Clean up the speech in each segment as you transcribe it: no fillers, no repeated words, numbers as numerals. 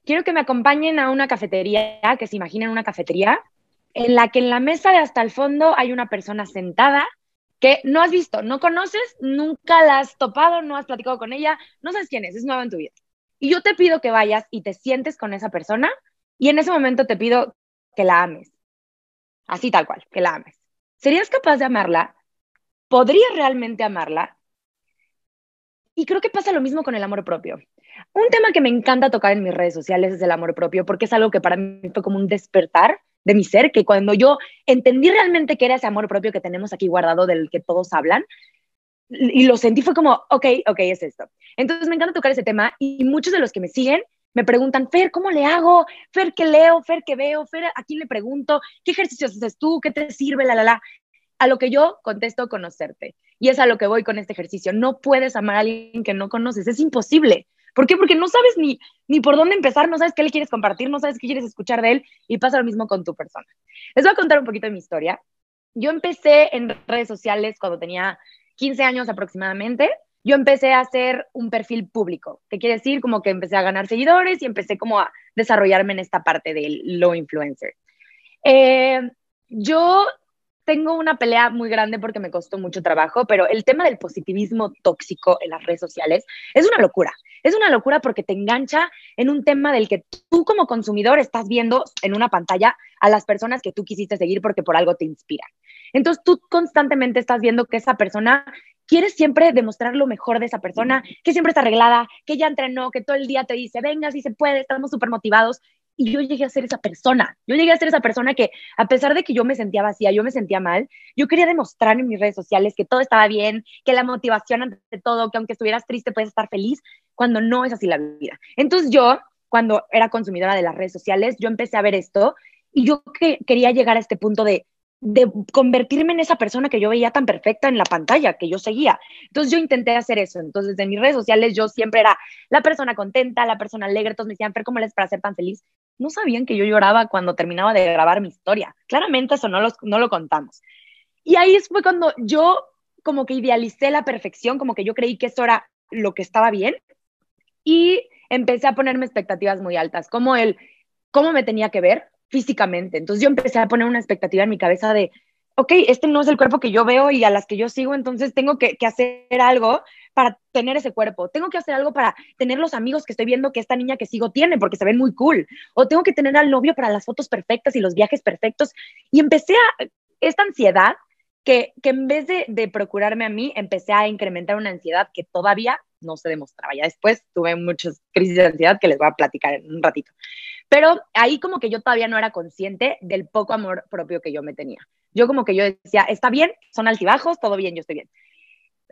quiero que me acompañen a una cafetería, que se imaginen una cafetería, en la que en la mesa de hasta el fondo hay una persona sentada que no has visto, no conoces, nunca la has topado, no has platicado con ella, no sabes quién es nueva en tu vida. Y yo te pido que vayas y te sientes con esa persona y en ese momento te pido que la ames, así tal cual, que la ames. ¿Serías capaz de amarla? ¿Podrías realmente amarla? Y creo que pasa lo mismo con el amor propio. Un tema que me encanta tocar en mis redes sociales es el amor propio, porque es algo que para mí fue como un despertar de mi ser, que cuando yo entendí realmente que era ese amor propio que tenemos aquí guardado, del que todos hablan, y lo sentí, fue como, ok, es esto. Entonces me encanta tocar ese tema y muchos de los que me siguen me preguntan, Fer, ¿cómo le hago? Fer, ¿qué leo? Fer, ¿qué veo? Fer, ¿a quién le pregunto? ¿Qué ejercicios haces tú? ¿Qué te sirve? La. A lo que yo contesto, conocerte. Y es a lo que voy con este ejercicio. No puedes amar a alguien que no conoces. Es imposible. ¿Por qué? Porque no sabes ni por dónde empezar, no sabes qué le quieres compartir, no sabes qué quieres escuchar de él y pasa lo mismo con tu persona. Les voy a contar un poquito de mi historia. Yo empecé en redes sociales cuando tenía 15 años aproximadamente. Yo empecé a hacer un perfil público, que quiere decir como que empecé a ganar seguidores y empecé como a desarrollarme en esta parte de lo influencer. Eh, yo tengo una pelea muy grande porque me costó mucho trabajo, pero el tema del positivismo tóxico en las redes sociales es una locura. Es una locura porque te engancha en un tema del que tú como consumidor estás viendo en una pantalla a las personas que tú quisiste seguir porque por algo te inspira. Entonces tú constantemente estás viendo que esa persona quiere siempre demostrar lo mejor de esa persona, que siempre está arreglada, que ya entrenó, que todo el día te dice, venga, si se puede, estamos súper motivados. Y yo llegué a ser esa persona. Yo llegué a ser esa persona que, a pesar de que yo me sentía vacía, yo me sentía mal, yo quería demostrar en mis redes sociales que todo estaba bien, que la motivación ante todo, que aunque estuvieras triste puedes estar feliz, cuando no es así la vida. Entonces yo, cuando era consumidora de las redes sociales, yo empecé a ver esto y yo quería llegar a este punto de convertirme en esa persona que yo veía tan perfecta en la pantalla, que yo seguía. Entonces yo intenté hacer eso. Entonces en mis redes sociales yo siempre era la persona contenta, la persona alegre. Todos me decían, Fer, ¿cómo les para ser tan feliz? No sabían que yo lloraba cuando terminaba de grabar mi historia. Claramente eso no lo contamos. Y ahí fue cuando yo como que idealicé la perfección, como que yo creí que eso era lo que estaba bien y empecé a ponerme expectativas muy altas, como el cómo me tenía que ver físicamente. Entonces yo empecé a poner una expectativa en mi cabeza de, ok, este no es el cuerpo que yo veo y a las que yo sigo, entonces tengo que hacer algo para tener ese cuerpo. Tengo que hacer algo para tener los amigos que estoy viendo que esta niña que sigo tiene, porque se ven muy cool. O tengo que tener al novio para las fotos perfectas y los viajes perfectos. Y empecé a esta ansiedad que en vez de procurarme a mí, empecé a incrementar una ansiedad que todavía no se demostraba. Ya después tuve muchas crisis de ansiedad que les voy a platicar en un ratito. Pero ahí como que yo todavía no era consciente del poco amor propio que yo me tenía. Yo como que yo decía, está bien, son altibajos, todo bien, yo estoy bien.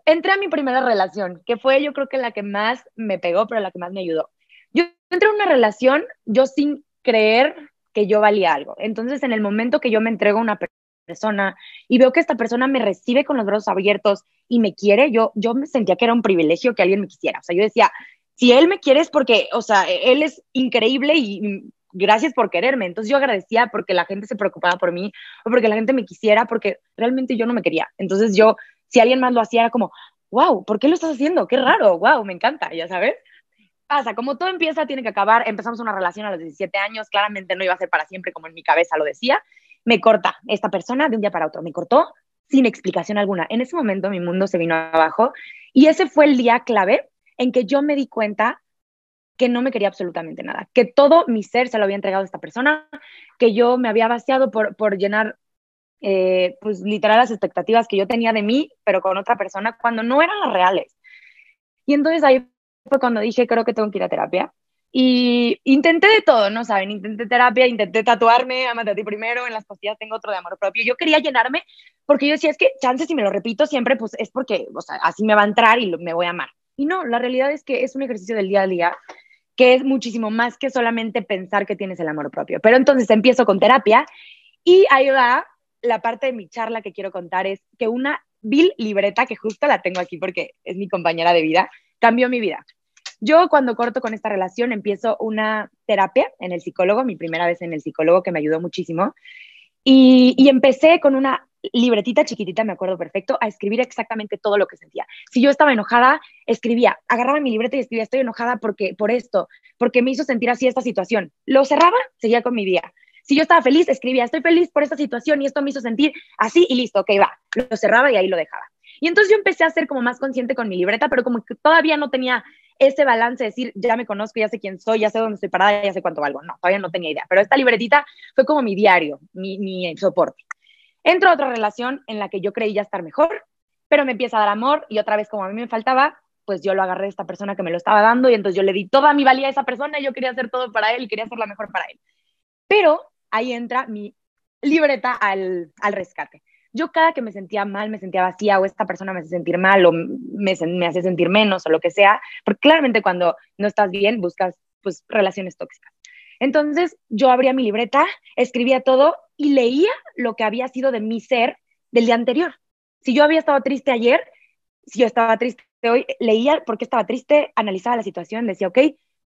Entré a mi primera relación, que fue yo creo que la que más me pegó, pero la que más me ayudó. Yo entré en una relación yo sin creer que yo valía algo. Entonces, en el momento que yo me entrego a una persona y veo que esta persona me recibe con los brazos abiertos y me quiere, yo me sentía que era un privilegio que alguien me quisiera. O sea, yo decía, si él me quiere es porque, o sea, él es increíble y gracias por quererme. Entonces yo agradecía porque la gente se preocupaba por mí o porque la gente me quisiera, porque realmente yo no me quería. Entonces yo, si alguien más lo hacía, era como, wow, ¿por qué lo estás haciendo? Qué raro, wow, me encanta, ya sabes. Pasa, como todo empieza, tiene que acabar. Empezamos una relación a los 17 años, claramente no iba a ser para siempre, como en mi cabeza lo decía. Me corta esta persona de un día para otro, me cortó sin explicación alguna. En ese momento mi mundo se vino abajo y ese fue el día clave en que yo me di cuenta que no me quería absolutamente nada, que todo mi ser se lo había entregado a esta persona, que yo me había vaciado por llenar, pues literal, las expectativas que yo tenía de mí, pero con otra persona, cuando no eran las reales. Y entonces ahí fue cuando dije, creo que tengo que ir a terapia. Y intenté de todo, ¿no saben? Intenté terapia, intenté tatuarme, amate a ti primero, en las costillas tengo otro de amor propio. Yo quería llenarme porque yo decía, es que chances si me lo repito siempre, pues es porque, o sea, así me va a entrar y me voy a amar. Y no, la realidad es que es un ejercicio del día a día que es muchísimo más que solamente pensar que tienes el amor propio. Pero entonces empiezo con terapia y ahí va la parte de mi charla que quiero contar, es que una vil libreta, que justo la tengo aquí porque es mi compañera de vida, cambió mi vida. Yo cuando corto con esta relación empiezo una terapia en el psicólogo, mi primera vez en el psicólogo que me ayudó muchísimo, y empecé con una libretita chiquitita, me acuerdo perfecto, a escribir exactamente todo lo que sentía. Si yo estaba enojada, escribía, agarraba mi libreta y escribía, estoy enojada por esto, porque me hizo sentir así esta situación. Lo cerraba, seguía con mi día. Si yo estaba feliz, escribía, estoy feliz por esta situación y esto me hizo sentir así y listo, ok, va. Lo cerraba y ahí lo dejaba. Y entonces yo empecé a ser como más consciente con mi libreta, pero como que todavía no tenía ese balance de decir, ya me conozco, ya sé quién soy, ya sé dónde estoy parada, ya sé cuánto valgo. No, todavía no tenía idea. Pero esta libretita fue como mi diario, mi soporte. Entro a otra relación en la que yo creí ya estar mejor, pero me empieza a dar amor y otra vez como a mí me faltaba, pues yo lo agarré de esta persona que me lo estaba dando y entonces yo le di toda mi valía a esa persona y yo quería hacer todo para él y quería hacer la mejor para él. Pero ahí entra mi libreta al rescate. Yo cada que me sentía mal, me sentía vacía o esta persona me hace sentir mal o me hace sentir menos o lo que sea, porque claramente cuando no estás bien buscas pues relaciones tóxicas. Entonces yo abría mi libreta, escribía todo y leía lo que había sido de mi ser del día anterior. Si yo había estado triste ayer, si yo estaba triste hoy, leía por qué estaba triste, analizaba la situación, decía, ok,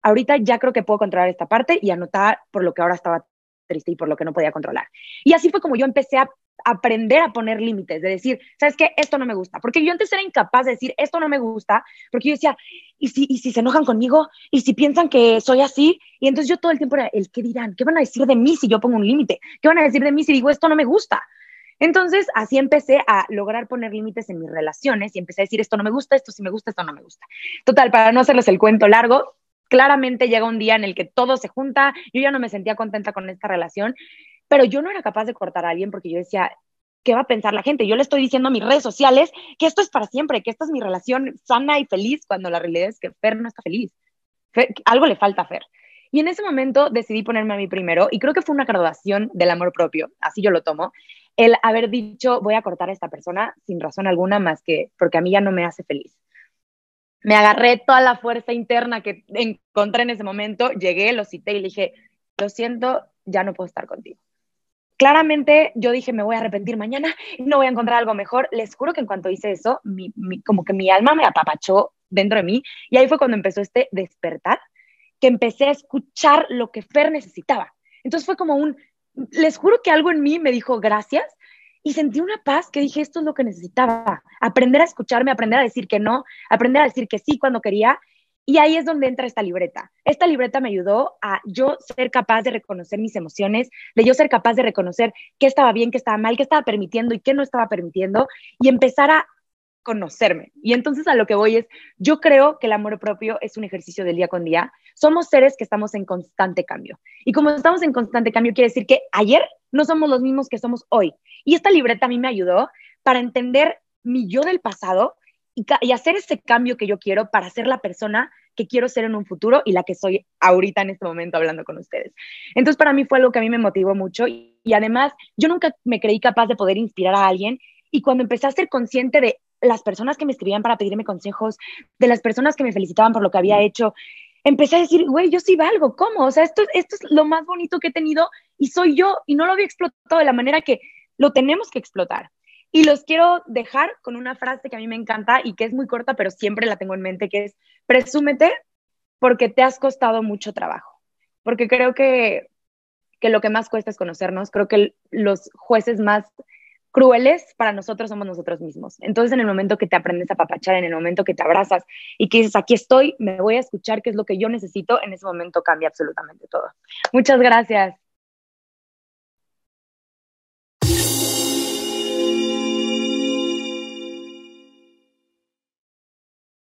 ahorita ya creo que puedo controlar esta parte y anotar por lo que ahora estaba triste y por lo que no podía controlar. Y así fue como yo empecé a aprender a poner límites, de decir, ¿sabes qué? Esto no me gusta. Porque yo antes era incapaz de decir, esto no me gusta, porque yo decía, ¿y si se enojan conmigo? ¿Y si piensan que soy así? Y entonces yo todo el tiempo era, ¿el qué dirán? ¿Qué van a decir de mí si yo pongo un límite? ¿Qué van a decir de mí si digo, esto no me gusta? Entonces, así empecé a lograr poner límites en mis relaciones y empecé a decir, esto no me gusta, esto sí me gusta, esto no me gusta. Total, para no hacerles el cuento largo, claramente llega un día en el que todo se junta, yo ya no me sentía contenta con esta relación, pero yo no era capaz de cortar a alguien porque yo decía, ¿qué va a pensar la gente? Yo le estoy diciendo a mis redes sociales que esto es para siempre, que esta es mi relación sana y feliz, cuando la realidad es que Fer no está feliz. Algo le falta a Fer. Y en ese momento decidí ponerme a mí primero y creo que fue una graduación del amor propio, así yo lo tomo, el haber dicho voy a cortar a esta persona sin razón alguna más que porque a mí ya no me hace feliz. Me agarré toda la fuerza interna que encontré en ese momento, llegué, lo cité y le dije, lo siento, ya no puedo estar contigo. Claramente yo dije, me voy a arrepentir mañana y no voy a encontrar algo mejor. Les juro que en cuanto hice eso, como que mi alma me apapachó dentro de mí y ahí fue cuando empezó este despertar, que empecé a escuchar lo que Fer necesitaba. Entonces fue como les juro que algo en mí me dijo gracias y sentí una paz que dije, esto es lo que necesitaba, aprender a escucharme, aprender a decir que no, aprender a decir que sí cuando quería. Y ahí es donde entra esta libreta. Esta libreta me ayudó a yo ser capaz de reconocer mis emociones, de yo ser capaz de reconocer qué estaba bien, qué estaba mal, qué estaba permitiendo y qué no estaba permitiendo, y empezar a conocerme. Y entonces a lo que voy es, yo creo que el amor propio es un ejercicio del día con día. Somos seres que estamos en constante cambio. Y como estamos en constante cambio, quiere decir que ayer no somos los mismos que somos hoy. Y esta libreta a mí me ayudó para entender mi yo del pasado y hacer ese cambio que yo quiero para ser la persona que quiero ser en un futuro y la que soy ahorita en este momento hablando con ustedes. Entonces para mí fue algo que a mí me motivó mucho y además yo nunca me creí capaz de poder inspirar a alguien y cuando empecé a ser consciente de las personas que me escribían para pedirme consejos, de las personas que me felicitaban por lo que había hecho, empecé a decir, güey, yo sí valgo, ¿cómo? O sea, esto es lo más bonito que he tenido y soy yo y no lo había explotado de la manera que lo tenemos que explotar. Y los quiero dejar con una frase que a mí me encanta y que es muy corta, pero siempre la tengo en mente, que es, presúmete porque te has costado mucho trabajo. Porque creo que lo que más cuesta es conocernos. Creo que los jueces más crueles para nosotros somos nosotros mismos. Entonces, en el momento que te aprendes a papachar, en el momento que te abrazas y que dices, aquí estoy, me voy a escuchar qué es lo que yo necesito, en ese momento cambia absolutamente todo. Muchas gracias.